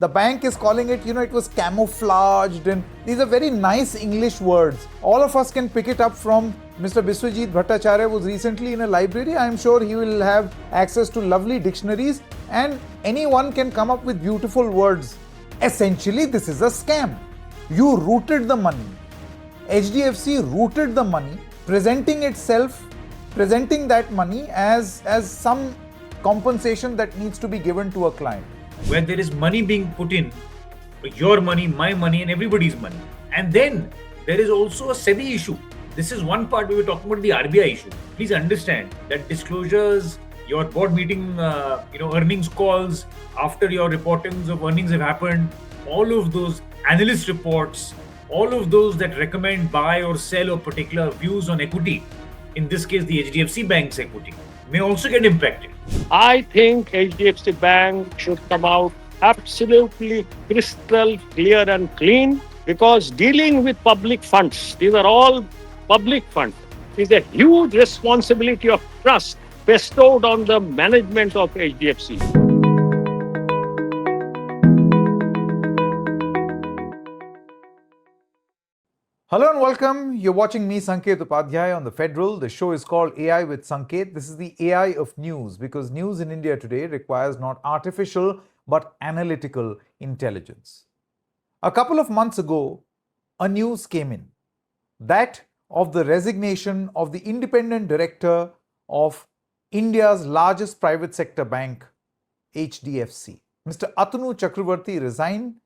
The bank is calling it, it was camouflaged, and these are very nice English words. All of us can pick it up from Mr. Biswajit Bhattacharya was recently in a library. I am sure he will have access to lovely dictionaries and anyone can come up with beautiful words. Essentially, this is a scam. You routed the money. HDFC routed the money, presenting that money as some compensation that needs to be given to a client. Where there is money being put in, your money, my money, and everybody's money. And then there is also a SEBI issue. This is one part we were talking about the RBI issue. Please understand that disclosures, your board meeting, earnings calls, after your reportings of earnings have happened, all of those analyst reports, all of those that recommend buy or sell or particular views on equity, in this case the HDFC Bank's equity, may also get impacted. I think HDFC Bank should come out absolutely crystal clear and clean, because dealing with public funds, these are all public funds, is a huge responsibility of trust bestowed on the management of HDFC. Hello and welcome. You're watching me, Sanket Upadhyay, on the Federal. The show is called AI with Sanket. This is the AI of news, because news in India today requires not artificial but analytical intelligence. A couple of months ago, a news came in, that of the resignation of the independent director of India's largest private sector bank, HDFC. Mr. Atanu Chakraborty resigned,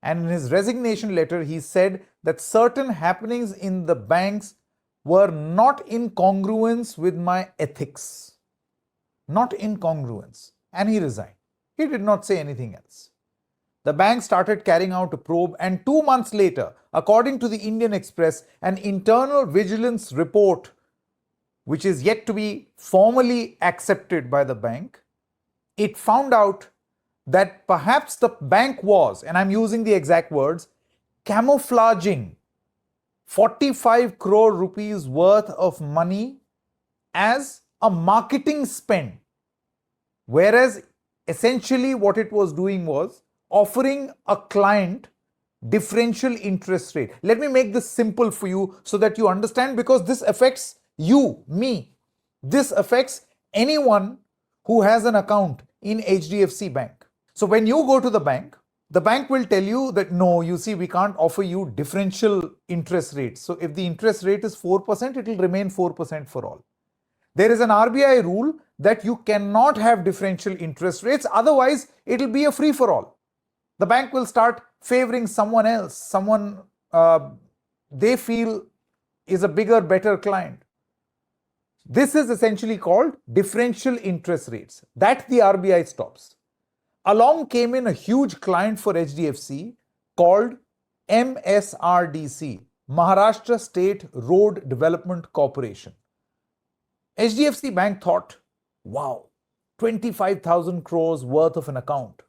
and in his resignation letter, he said that certain happenings in the banks were not in congruence with my ethics. Not in congruence. And he resigned. He did not say anything else. The bank started carrying out a probe, and 2 months later, according to the Indian Express, an internal vigilance report, which is yet to be formally accepted by the bank, it found out that perhaps the bank was, and I'm using the exact words, camouflaging 45 crore rupees worth of money as a marketing spend. Whereas essentially what it was doing was offering a client differential interest rate. Let me make this simple for you so that you understand, because this affects you, me. This affects anyone who has an account in HDFC Bank. So when you go to the bank will tell you that no, you see, we can't offer you differential interest rates. So if the interest rate is 4%, it will remain 4% for all. There is an RBI rule that you cannot have differential interest rates, otherwise it will be a free for all. The bank will start favoring someone else, someone they feel is a bigger, better client. This is essentially called differential interest rates. That the RBI stops. Along came in a huge client for HDFC called MSRDC, Maharashtra State Road Development Corporation. HDFC Bank thought, wow, 25,000 crores worth of an account.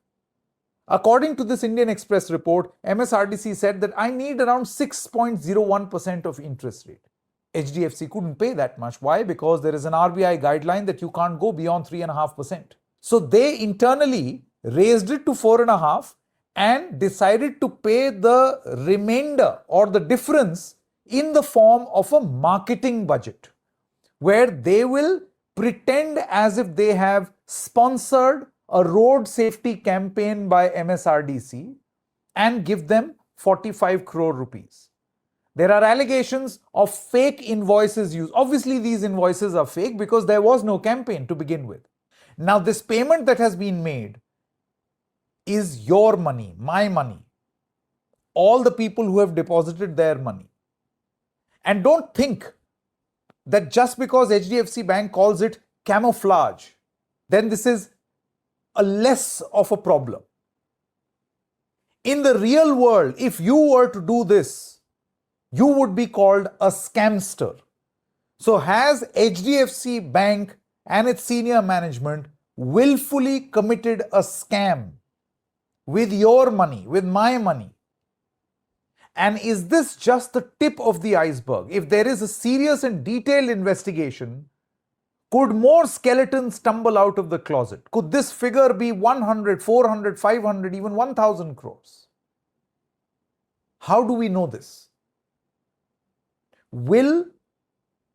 According to this Indian Express report, MSRDC said that I need around 6.01% of interest rate. HDFC couldn't pay that much. Why? Because there is an RBI guideline that you can't go beyond 3.5%. So they internally raised it to 4.5% and decided to pay the remainder or the difference in the form of a marketing budget, where they will pretend as if they have sponsored a road safety campaign by MSRDC and give them 45 crore rupees. There are allegations of fake invoices used. Obviously, these invoices are fake because there was no campaign to begin with. Now, this payment that has been made is your money, my money, all the people who have deposited their money. And don't think that just because HDFC Bank calls it camouflage, then this is a less of a problem. In the real world, if you were to do this, you would be called a scamster. So has HDFC Bank and its senior management willfully committed a scam with your money, with my money? And is this just the tip of the iceberg? If there is a serious and detailed investigation, Could more skeletons tumble out of the closet? Could this figure be 100, 400, 500, even 1,000 crores? How do we know this? Will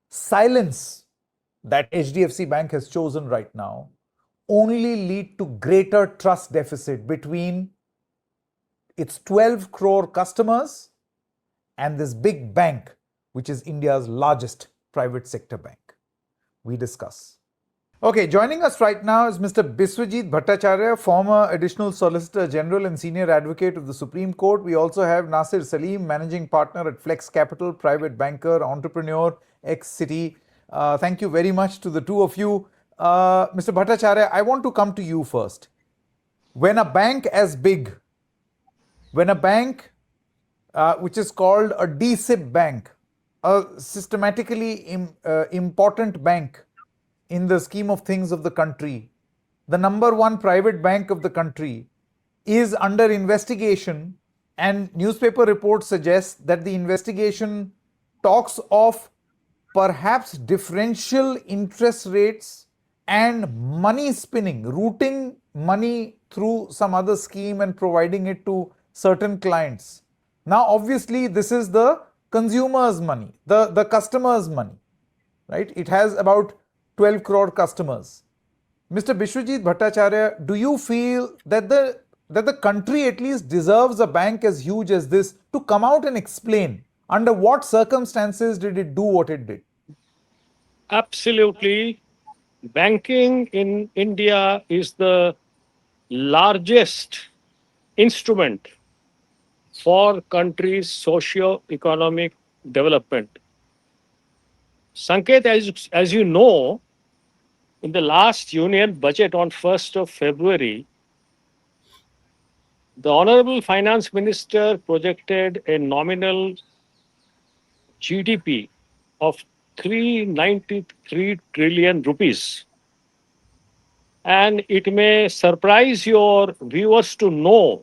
silence that HDFC Bank has chosen right now only lead to greater trust deficit between its 12 crore customers and this big bank, which is India's largest private sector bank? We discuss. Okay, joining us right now is Mr. Biswajit Bhattacharya, former Additional Solicitor General and Senior Advocate of the Supreme Court. We also have Nasser Salim, Managing Partner at Flex Capital, private banker, entrepreneur, Ex-Citi. Thank you very much to the two of you. Mr. Bhattacharya, I want to come to you first. When a bank as big, when a bank which is called a DSIB bank, a systematically important bank in the scheme of things of the country, the number one private bank of the country, is under investigation, and newspaper reports suggest that the investigation talks of perhaps differential interest rates and money spinning, routing money through some other scheme and providing it to certain clients. Now, obviously, this is the consumer's money, the customer's money, right? It has about 12 crore customers. Mr. Biswajit Bhattacharya, do you feel that the country at least deserves a bank as huge as this to come out and explain under what circumstances did it do what it did? Absolutely. Banking in India is the largest instrument for country's socio-economic development. Sanket, as you know, in the last union budget on 1st of February, the Honorable Finance Minister projected a nominal GDP of 393 trillion rupees. And it may surprise your viewers to know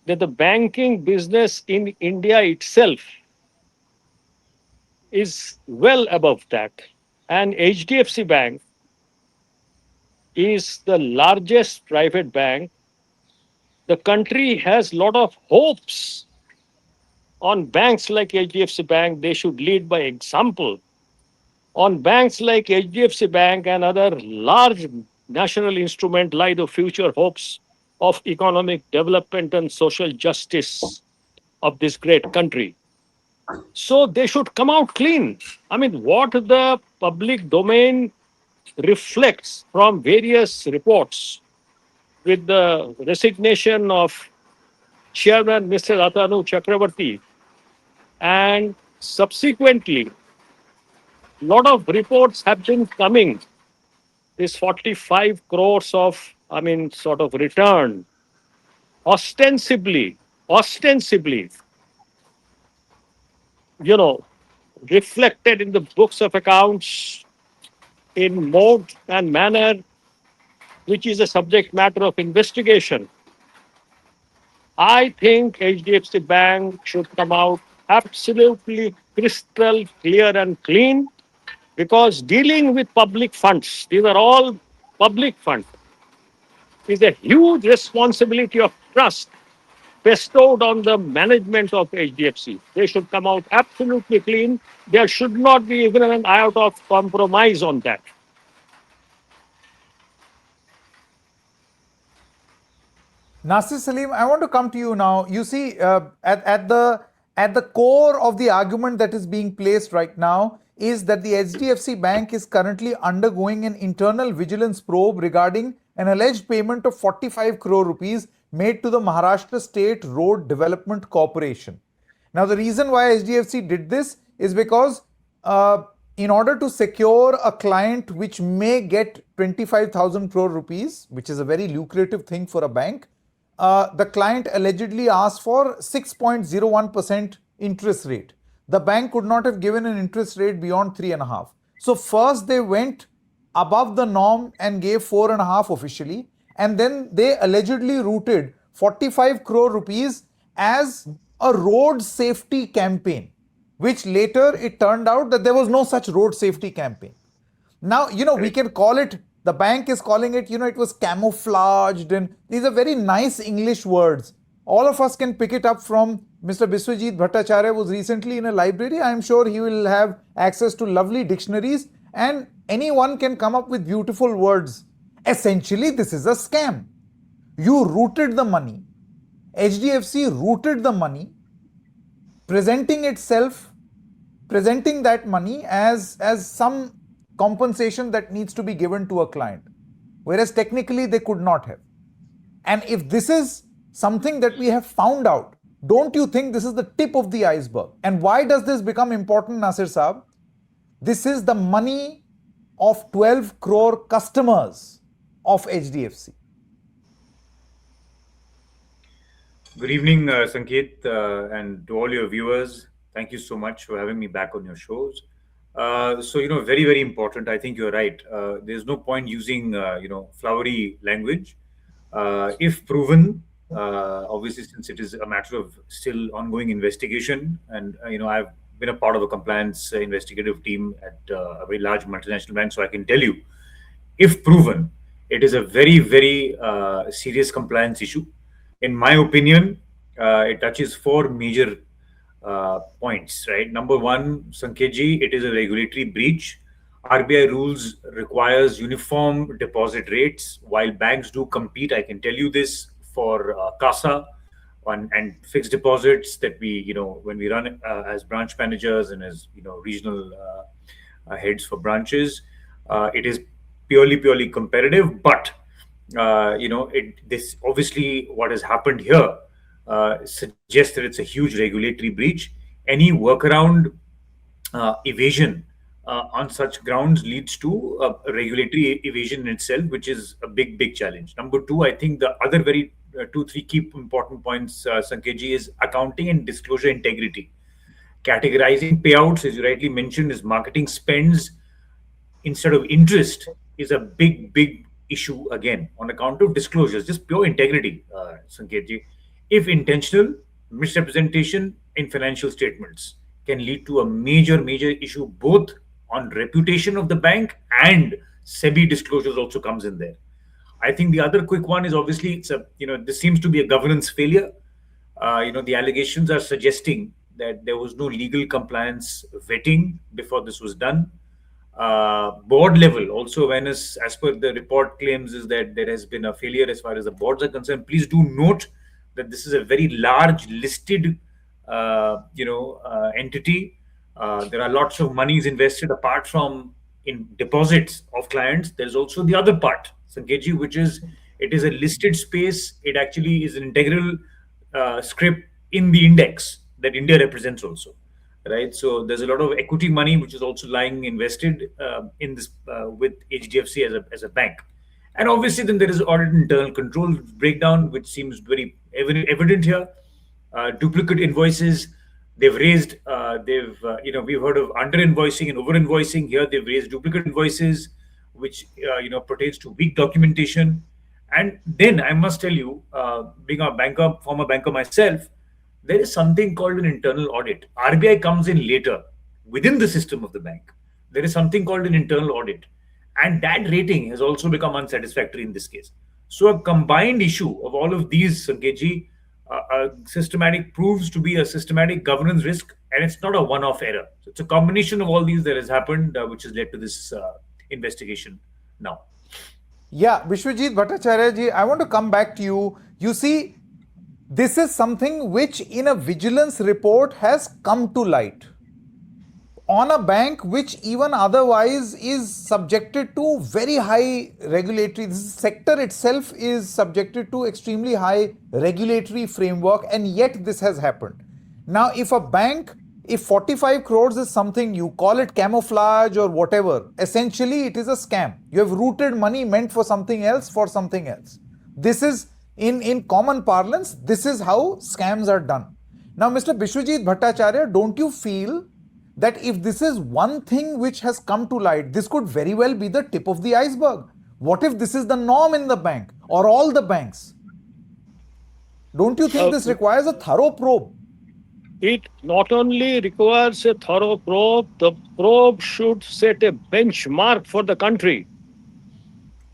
that the banking business in India itself is well above that. And HDFC Bank is the largest private bank. The country has a lot of hopes on banks like HDFC Bank. They should lead by example. On banks like HDFC Bank and other large national instruments lie the future hopes of economic development and social justice of this great country. So they should come out clean. I mean, what the public domain reflects from various reports with the resignation of Chairman Mr. Atanu Chakraborty, and subsequently, a lot of reports have been coming. This 45 crores of, sort of return, ostensibly, reflected in the books of accounts in mode and manner which is a subject matter of investigation. I think HDFC Bank should come out absolutely crystal clear and clean, because dealing with public funds, these are all public funds, is a huge responsibility of trust bestowed on the management of HDFC. They should come out absolutely clean. There should not be even an iota of compromise on that. Nasser Salim, I want to come to you now. You see, at the core of the argument that is being placed right now is that the HDFC Bank is currently undergoing an internal vigilance probe regarding an alleged payment of 45 crore rupees made to the Maharashtra State Road Development Corporation. Now, the reason why HDFC did this is because in order to secure a client which may get 25,000 crore rupees, which is a very lucrative thing for a bank, the client allegedly asked for 6.01% interest rate. The bank could not have given an interest rate beyond 3.5. So first they went above the norm and gave 4.5 officially, and then they allegedly routed 45 crore rupees as a road safety campaign, which later it turned out that there was no such road safety campaign. Now, we can call it, the bank is calling it, it was camouflaged, and these are very nice English words. All of us can pick it up from Mr. Biswajit Bhattacharya, was recently in a library. I am sure he will have access to lovely dictionaries, and anyone can come up with beautiful words. Essentially, this is a scam. You routed the money. HDFC routed the money, presenting that money as some compensation that needs to be given to a client, whereas technically they could not have. And if this is something that we have found out, don't you think this is the tip of the iceberg? And why does this become important, Nasser Saab? This is the money of 12 crore customers of HDFC. Good evening, Sanket, and to all your viewers. Thank you so much for having me back on your shows. Very, very important. I think you're right. There's no point using, flowery language. If proven, obviously, since it is a matter of still ongoing investigation, and, I've been a part of a compliance investigative team at a very large multinational bank, so I can tell you, if proven, it is a very, very serious compliance issue. In my opinion, it touches four major points, right? Number one, Sanketji, it is a regulatory breach. RBI rules requires uniform deposit rates, while banks do compete. I can tell you this for CASA and fixed deposits that we, when we run as branch managers and as regional heads for branches, it is purely competitive. But this obviously what has happened here suggests that it's a huge regulatory breach. Any workaround evasion on such grounds leads to a regulatory evasion in itself, which is a big challenge. Number two, I think the other very 2-3 key important points, Sanketji, is accounting and disclosure integrity. Categorizing payouts, as you rightly mentioned, is marketing spends instead of interest is a big issue again on account of disclosures, just pure integrity, Sanketji. If intentional misrepresentation in financial statements can lead to a major issue both on reputation of the bank, and SEBI disclosures also comes in there. I think the other quick one is obviously this seems to be a governance failure. The allegations are suggesting that there was no legal compliance vetting before this was done. Board level also awareness, as per the report claims, is that there has been a failure as far as the boards are concerned. Please do note that this is a very large listed entity. There are lots of monies invested apart from in deposits of clients. There's also the other part, Sanketji, which is it is a listed space. It actually is an integral script in the index that India represents also. Right, so there's a lot of equity money which is also lying invested in this with HDFC as a bank, and obviously then there is audit internal control breakdown, which seems very evident here. Duplicate invoices, they've raised. We've heard of under invoicing and over invoicing. Here they've raised duplicate invoices, which pertains to weak documentation. And then I must tell you, being a former banker myself, there is something called an internal audit. RBI comes in later within the system of the bank. There is something called an internal audit. And that rating has also become unsatisfactory in this case. So a combined issue of all of these, Sanketji, proves to be a systematic governance risk, and it's not a one-off error. So it's a combination of all these that has happened, which has led to this investigation now. Yeah, Biswajit Bhattacharya ji, I want to come back to you. You see, this is something which in a vigilance report has come to light on a bank which even otherwise is subjected to very high regulatory, this sector itself is subjected to extremely high regulatory framework, and yet this has happened. Now, if a bank, if 45 crores is something, you call it camouflage or whatever, essentially it is a scam. You have routed money meant for something else for something else. This is in common parlance, this is how scams are done. Now, Mr. Biswajit Bhattacharya, don't you feel that if this is one thing which has come to light, this could very well be the tip of the iceberg? What if this is the norm in the bank or all the banks? Don't you think this requires a thorough probe? It not only requires a thorough probe, the probe should set a benchmark for the country.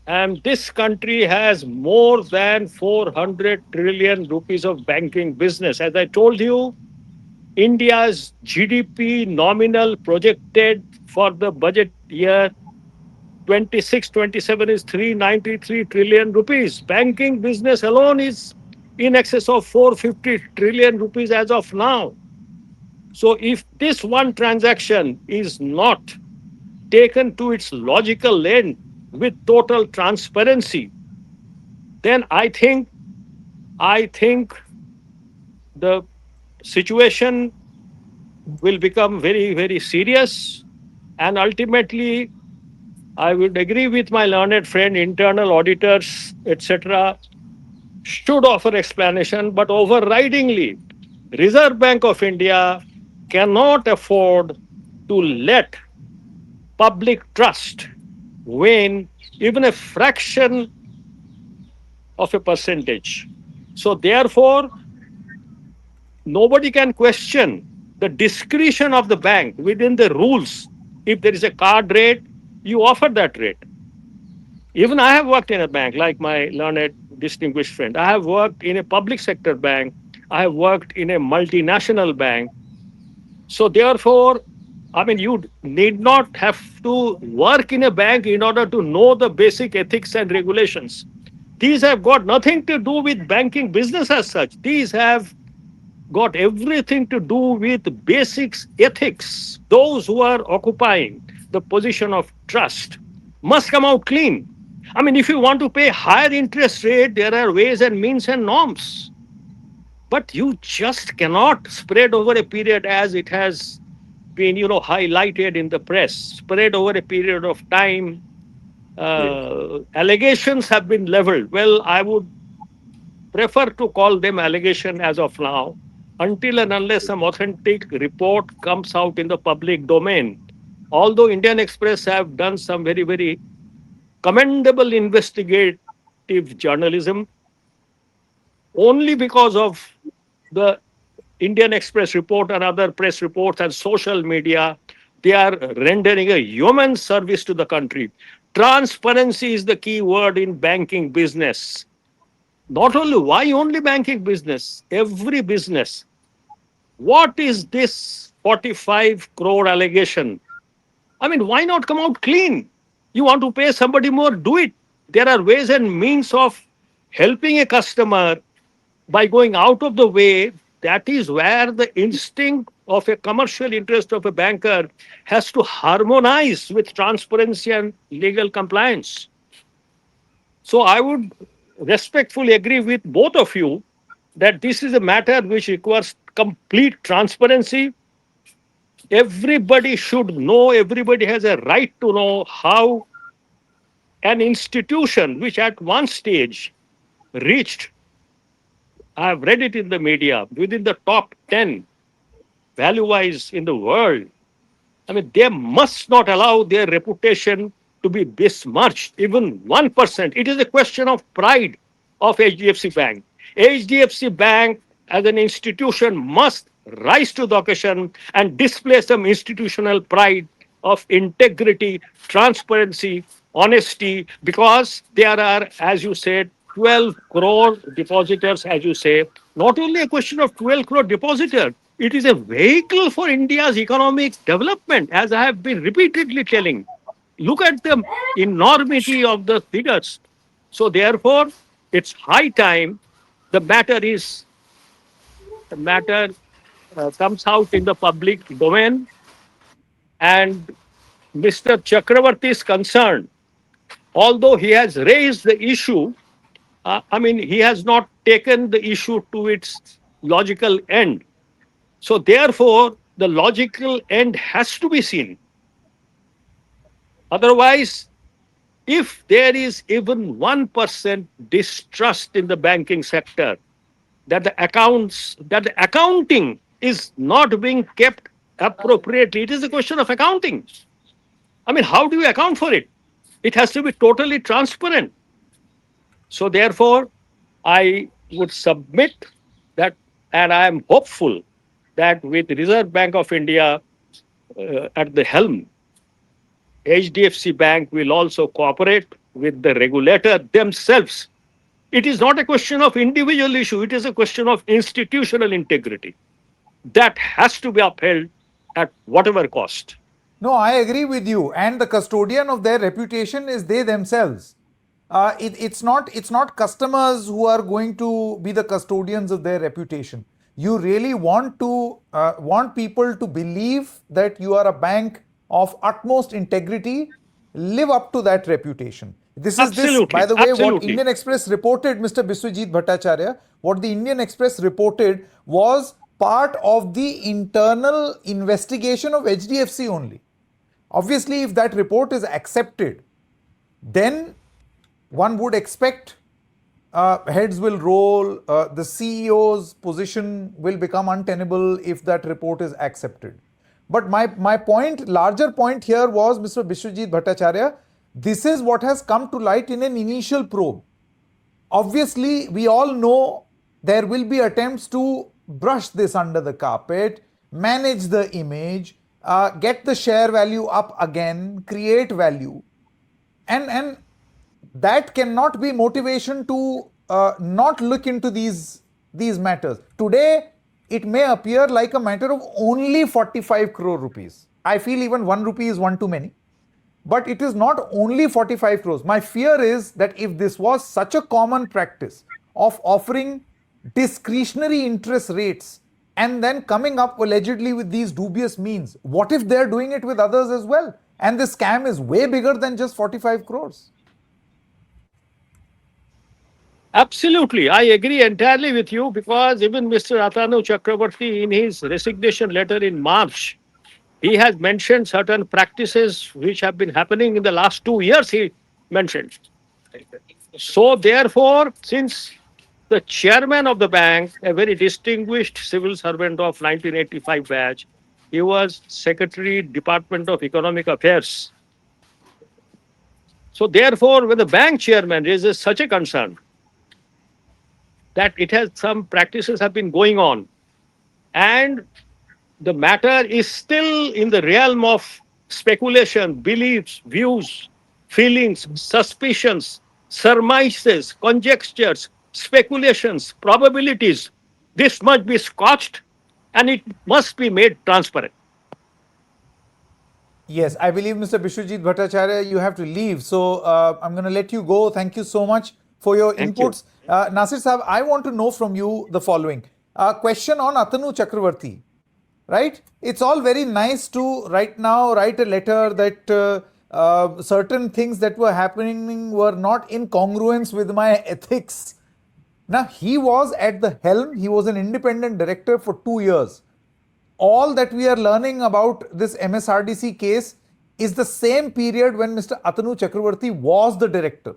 And this country has more than 400 trillion rupees of banking business. As I told you, India's GDP nominal projected for the budget year 26-27 is 393 trillion rupees. Banking business alone is in excess of 450 trillion rupees as of now. So if this one transaction is not taken to its logical end with total transparency, then I think the situation will become very, very serious. And ultimately, I would agree with my learned friend, internal auditors, etc., should offer explanation, but overridingly, Reserve Bank of India cannot afford to let public trust wane even a fraction of a percentage. So therefore, nobody can question the discretion of the bank within the rules. If there is a card rate, you offer that rate. Even I have worked in a bank, like my learned, distinguished friend. I have worked in a public sector bank. I have worked in a multinational bank. So, therefore, I mean, you need not have to work in a bank in order to know the basic ethics and regulations. These have got nothing to do with banking business as such. These have got everything to do with basics ethics. Those who are occupying the position of trust must come out clean. I mean, if you want to pay higher interest rate, there are ways and means and norms. But you just cannot spread over a period as it has been, highlighted in the press, spread over a period of time. Allegations have been leveled. Well, I would prefer to call them allegation as of now, until and unless some authentic report comes out in the public domain. Although Indian Express have done some very, very commendable investigative journalism, only because of the Indian Express report and other press reports and social media, they are rendering a human service to the country. Transparency is the key word in banking business. Not only why only banking business, every business. What is this 45 crore allegation? I mean, why not come out clean? You want to pay somebody more, do it. There are ways and means of helping a customer by going out of the way. That is where the instinct of a commercial interest of a banker has to harmonize with transparency and legal compliance. So I would respectfully agree with both of you that this is a matter which requires complete transparency. Everybody should know, everybody has a right to know how an institution which at one stage reached, I have read it in the media, within the top 10 value wise in the world. I mean, they must not allow their reputation to be besmirched, even 1%. It is a question of pride of HDFC Bank. HDFC Bank as an institution must rise to the occasion and display some institutional pride of integrity, transparency, honesty, because there are, as you said, 12 crore depositors, as you say. Not only a question of 12 crore depositor, it is a vehicle for India's economic development, as I have been repeatedly telling. Look at the enormity of the figures. So, therefore, it's high time the matter comes out in the public domain. And Mr. Chakraborty is concerned, although he has raised the issue, I mean, he has not taken the issue to its logical end. So, therefore, the logical end has to be seen. Otherwise, if there is even 1% distrust in the banking sector, that the accounting is not being kept appropriately, it is a question of accounting. I mean, how do you account for it? It has to be totally transparent. So, therefore, I would submit that, and I am hopeful that with Reserve Bank of India at the helm, HDFC Bank will also cooperate with the regulator themselves. It is not a question of individual issue, it is a question of institutional integrity. That has to be upheld at whatever cost. No, I agree with you. And the custodian of their reputation is they themselves. It's not customers who are going to be the custodians of their reputation. You really want people to believe that you are a bank of utmost integrity. Live up to that reputation. This, Absolutely, by the way, what absolutely. Indian Express reported, Mr. Biswajit Bhattacharya, what the Indian Express reported was part of the internal investigation of HDFC only. Obviously, if that report is accepted, then one would expect heads will roll, the CEO's position will become untenable if that report is accepted. But my point, larger point here was, Mr. Biswajit Bhattacharya, this is what has come to light in an initial probe. Obviously, we all know there will be attempts to brush this under the carpet, manage the image, get the share value up again, create value. And that cannot be motivation to not look into these matters. Today, it may appear like a matter of only 45 crore rupees. I feel even 1 rupee is one too many. But it is not only 45 crores. My fear is that if this was such a common practice of offering discretionary interest rates and then coming up allegedly with these dubious means, what if they're doing it with others as well? And the scam is way bigger than just 45 crores. Absolutely, I agree entirely with you, because even Mr. Atanu Chakraborty, in his resignation letter in March, he has mentioned certain practices which have been happening in the last 2 years, he mentioned. So, therefore, since the chairman of the bank, a very distinguished civil servant of 1985 batch, he was Secretary, Department of Economic Affairs. So, therefore, when the bank chairman raises such a concern that it has some practices have been going on, and the matter is still in the realm of speculation, beliefs, views, feelings, suspicions, surmises, conjectures, speculations, probabilities, this must be scotched and it must be made transparent. Yes, I believe, Mr. Biswajit Bhattacharya, you have to leave. So I'm going to let you go. Thank you so much for your Thank you. inputs. Nasir Sahab, I want to know from you the following. Question on Atanu Chakraborty. Right? It's all very nice to right now write a letter that certain things that were happening were not in congruence with my ethics. Now, he was at the helm. He was an independent director for 2 years. All that we are learning about this MSRDC case is the same period when Mr. Atanu Chakraborty was the director.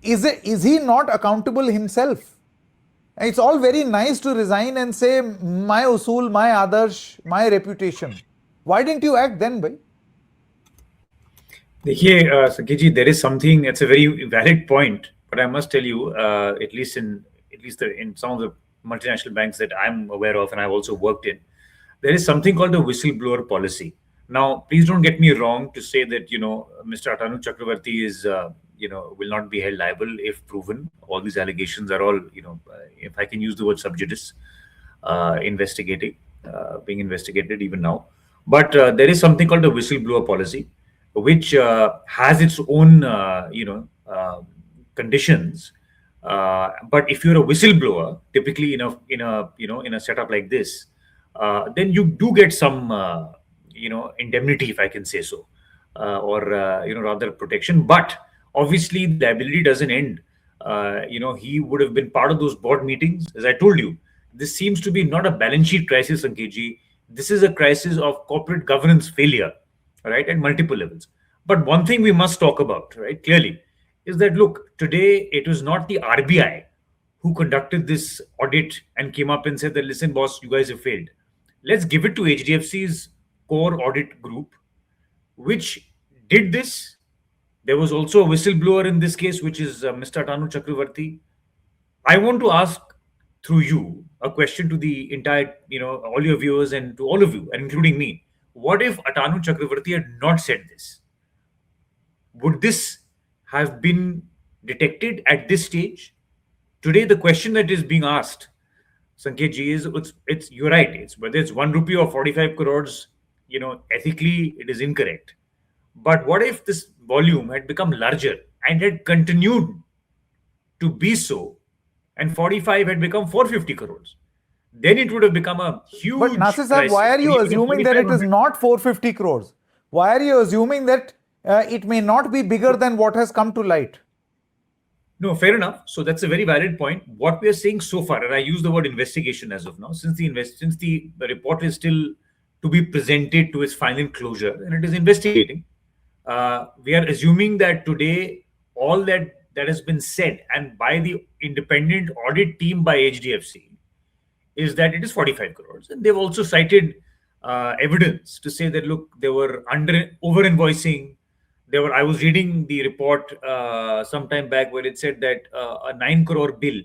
Is he not accountable himself? It's all very nice to resign and say, my usul, my adarsh, my reputation. Why didn't you act then, bhai? Sanketji, there is something, it's a very valid point, but I must tell you, at least in some of the multinational banks that I'm aware of and I've also worked in, there is something called the whistleblower policy. Now, please don't get me wrong to say that, Mr. Atanu Chakraborty is, will not be held liable if proven. All these allegations are all, if I can use the word sub judice, being investigated even now. But there is something called the whistleblower policy, which has its own, conditions. But if you're a whistleblower, typically in a setup like this, then you do get some, indemnity, if I can say so, or rather protection. But obviously, the liability doesn't end. He would have been part of those board meetings. As I told you, this seems to be not a balance sheet crisis, Sanketji. This is a crisis of corporate governance failure, right, at multiple levels. But one thing we must talk about, right, clearly, is that, look, today it was not the RBI who conducted this audit and came up and said that, listen, boss, you guys have failed. Let's give it to HDFC's core audit group, which did this. There was also a whistleblower in this case, which is Mr. Atanu Chakraborty. I want to ask through you a question to the entire, all your viewers and to all of you, and including me. What if Atanu Chakraborty had not said this? Would this have been detected at this stage? Today, the question that is being asked, Sanket ji, is it's you're right. It's whether it's 1 rupee or 45 crores, ethically it is incorrect. But what if this volume had become larger and had continued to be so, and 45 had become 450 crores? Then it would have become a huge. But Nasser sir, crisis. why are you Even if assuming that it is 4,500 not 450 crores? Why are you assuming that it may not be bigger than what has come to light? No, fair enough. So that's a very valid point. What we are saying so far, and I use the word investigation as of now, since the report is still to be presented to its final closure and it is investigating, we are assuming that today all that has been said and by the independent audit team by HDFC is that it is 45 crores, and they've also cited evidence to say that look, they were over invoicing. I was reading the report some time back where it said that a 9 crore bill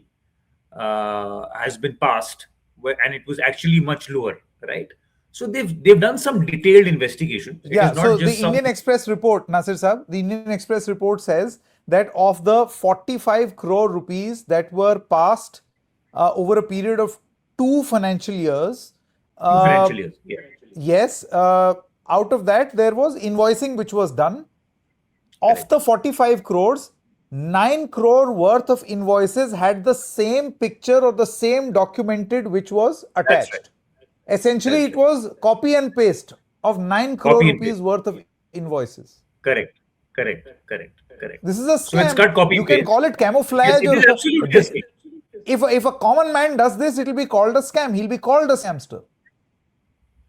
has been passed, and it was actually much lower, right? So they've done some detailed investigation. Yeah. So the Indian Express report, Nasser Saab, the Indian Express report says that of the 45 crore rupees that were passed over a period of 2 financial years. Yeah. Yes. Out of that, there was invoicing which was done. Of the 45 crores, 9 crore worth of invoices had the same picture or the same documented which was attached. Right. Essentially, it was copy and paste of 9 crore rupees worth of invoices. Correct. This is a scam. So it's got copy you and can paste. call it camouflage. Yes, it is absolutely. If a common man does this, it will be called a scam. He'll be called a scamster.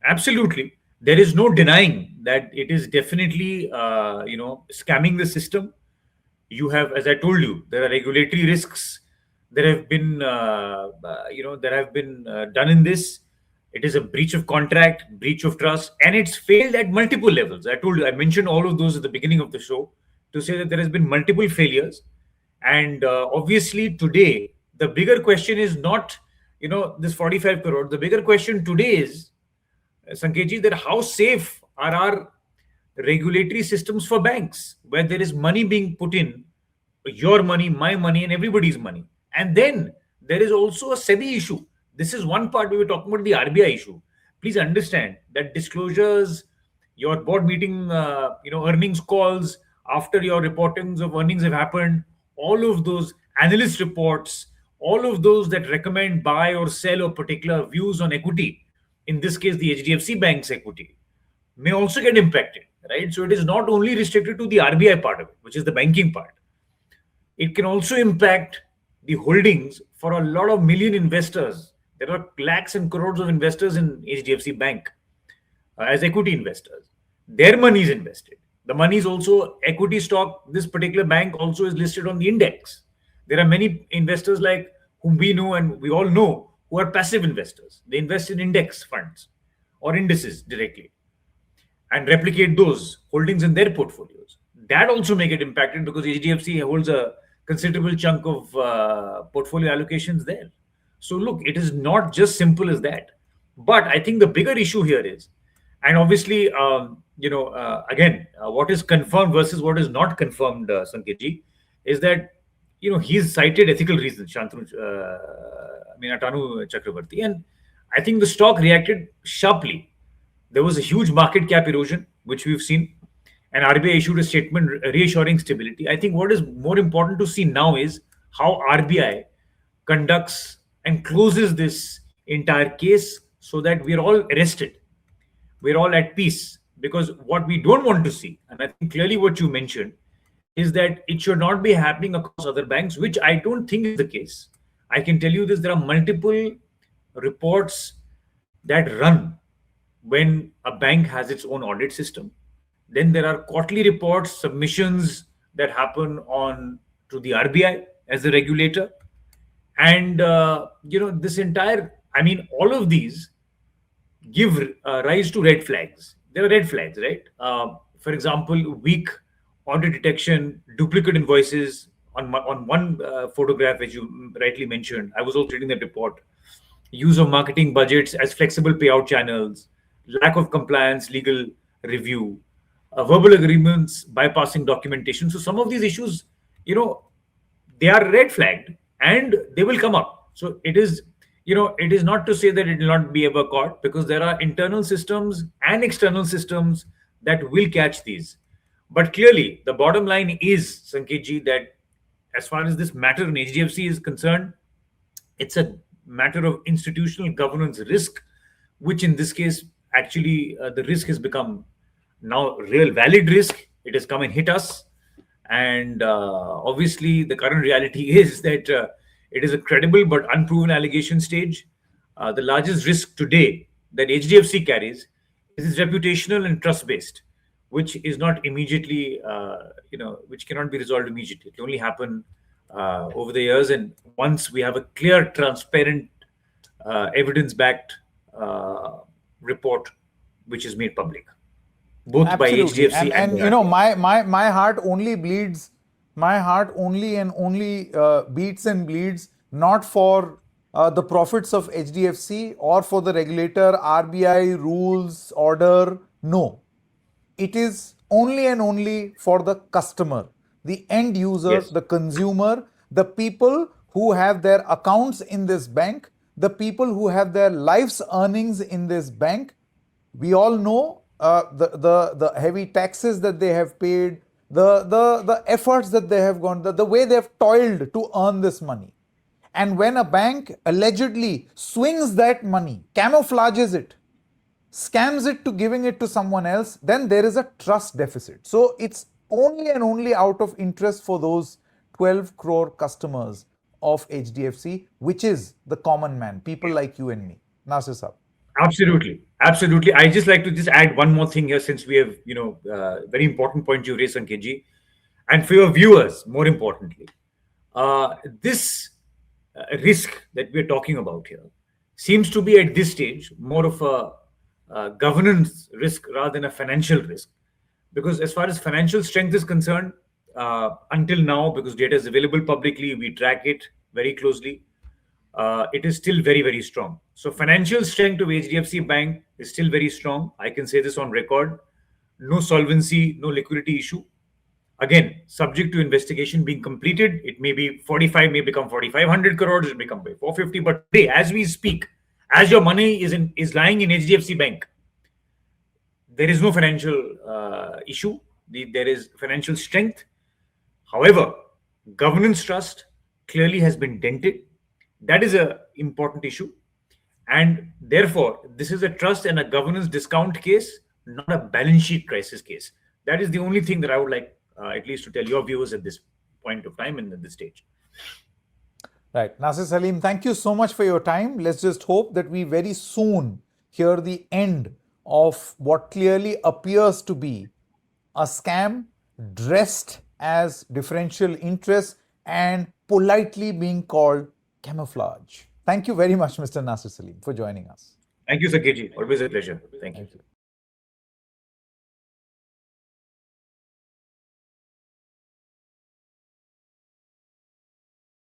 Absolutely. There is no denying that it is definitely, scamming the system. You have, as I told you, there are regulatory risks. There have been, done in this. It is a breach of contract, breach of trust, and it's failed at multiple levels. I told you, I mentioned all of those at the beginning of the show to say that there has been multiple failures. And obviously today, the bigger question is not, this 45 crore. The bigger question today is, Sanketji, that how safe are our regulatory systems for banks, where there is money being put in, your money, my money, and everybody's money. And then there is also a SEBI issue. This is one part we were talking about, the RBI issue. Please understand that disclosures, your board meeting, earnings calls, after your reportings of earnings have happened, all of those analyst reports, all of those that recommend buy or sell or particular views on equity, in this case, the HDFC Bank's equity, may also get impacted, right? So it is not only restricted to the RBI part of it, which is the banking part. It can also impact the holdings for a lot of million investors. There are lakhs and crores of investors in HDFC Bank as equity investors. Their money is invested. The money is also equity stock. This particular bank also is listed on the index. There are many investors like whom we know and we all know who are passive investors. They invest in index funds or indices directly and replicate those holdings in their portfolios. That also may get impacted because HDFC holds a considerable chunk of portfolio allocations there. So look, it is not just simple as that. But I think the bigger issue here is, and obviously, again, what is confirmed versus what is not confirmed, Sanketji, is that, he's cited ethical reasons, Atanu Chakraborty, and I think the stock reacted sharply. There was a huge market cap erosion, which we've seen, and RBI issued a statement reassuring stability. I think what is more important to see now is how RBI conducts and closes this entire case so that we're all arrested. We're all at peace, because what we don't want to see, and I think clearly what you mentioned, is that it should not be happening across other banks, which I don't think is the case. I can tell you this, there are multiple reports that run when a bank has its own audit system. Then there are quarterly reports, submissions that happen on to the RBI as the regulator. And, this entire, all of these give rise to red flags. There are red flags, right? For example, weak audit detection, duplicate invoices on one photograph, as you rightly mentioned. I was also reading that report. use of marketing budgets as flexible payout channels, lack of compliance, legal review, verbal agreements, bypassing documentation. So some of these issues, they are red flagged and they will come up. So it is not to say that it will not be ever caught, because there are internal systems and external systems that will catch these. But clearly, the bottom line is, Sanketji, that as far as this matter in HDFC is concerned, it's a matter of institutional governance risk, which in this case, actually, the risk has become now real valid risk. It has come and hit us. And obviously, the current reality is that it is a credible but unproven allegation stage. The largest risk today that HDFC carries is its reputational and trust based, which is not immediately, which cannot be resolved immediately. It can only happen over the years. And once we have a clear, transparent, evidence backed report which is made public, both by Absolutely. HDFC And by RBI. my heart only bleeds. My heart only and only beats and bleeds not for the profits of HDFC or for the regulator, RBI, rules, order. No. It is only and only for the customer, the end user, Yes. the consumer, the people who have their accounts in this bank, the people who have their life's earnings in this bank. We all know the heavy taxes that they have paid, the efforts that they have gone, the way they have toiled to earn this money. And when a bank allegedly swings that money, camouflages it, scams it to giving it to someone else, then there is a trust deficit. So it's only and only out of interest for those 12 crore customers of HDFC, which is the common man, people like you and me. Nasser Saab. Absolutely, absolutely. I just like to just add one more thing here, since we have, very important point you raised, Sanketji, and for your viewers, more importantly, this risk that we're talking about here seems to be at this stage more of a governance risk rather than a financial risk, because as far as financial strength is concerned, until now, because data is available publicly, we track it very closely. It is still very, very strong. So financial strength of HDFC Bank is still very strong. I can say this on record. No solvency, no liquidity issue. Again, subject to investigation being completed, it may be 45, may become 4,500 crores, it may become 450. But today, as we speak, as your money is lying in HDFC Bank, there is no financial issue. There is financial strength. However, governance trust clearly has been dented. That is an important issue. And therefore, this is a trust and a governance discount case, not a balance sheet crisis case. That is the only thing that I would like at least to tell your viewers at this point of time and at this stage. Right. Nasser Salim, thank you so much for your time. Let's just hope that we very soon hear the end of what clearly appears to be a scam dressed as differential interest and politely being called camouflage. Thank you very much, Mr. Nasser Salim, for joining us. Thank you, Sanketji. Always a pleasure. Thank you. Thank you.